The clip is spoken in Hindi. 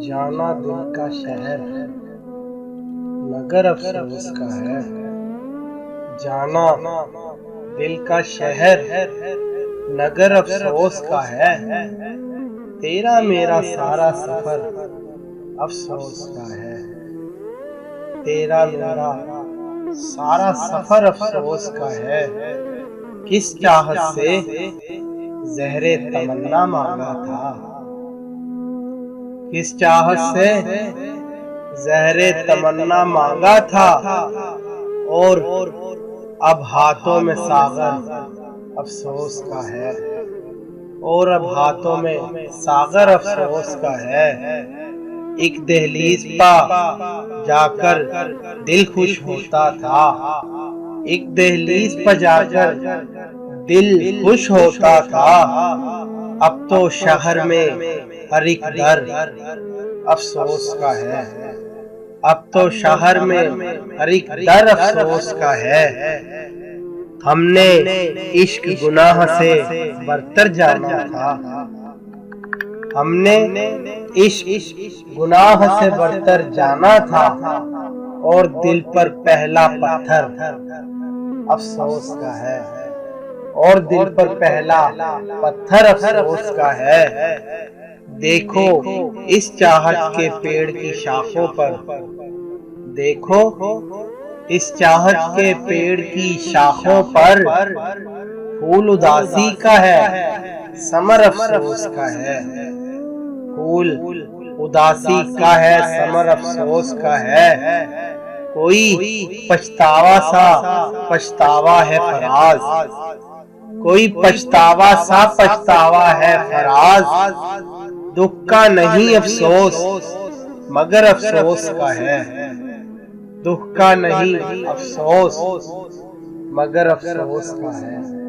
जाना दिल का शहर मगर अफसोस का है। जाना दिल का शहर नगर अफसोस का है। तेरा मेरा सारा सफर अफसोस का है। तेरा मेरा सारा सफर अफसोस का है। किस चाहत से ज़हरे तमन्ना मांगा था। किस चाहत से ज़हरे तमन्ना मांगा था और अब हाथों में सागर अफसोस का है। और अब हाथों में सागर अफसोस का है। एक दहलीज पा जाकर दिल खुश होता था। एक दहलीज पर जाकर दिल खुश होता था। अब तो शहर में हर एक दर अफसोस का है। अब तो शहर में हर एक दर अफसोस का है। हमने इश्क गुनाह से बरतर जाना था। हमने इश्क गुनाह से बरतर जाना था और दिल पर पहला पत्थर अफसोस का है। और दिल पर पहला पत्थर अफसोस का है। देखो इस चाहत के पेड़ की शाखों पर, देखो इस चाहत के पेड़ की शाखों पर फूल उदासी का है, समर अफसोस का है। फूल उदासी का है, समर अफसोस का है। कोई पछतावा सा पछतावा है फराज, कोई पछतावा सा पछतावा है फराज। दुख का नहीं अफसोस मगर अफसोस का है। दुख का नहीं अफसोस मगर अफसोस का है।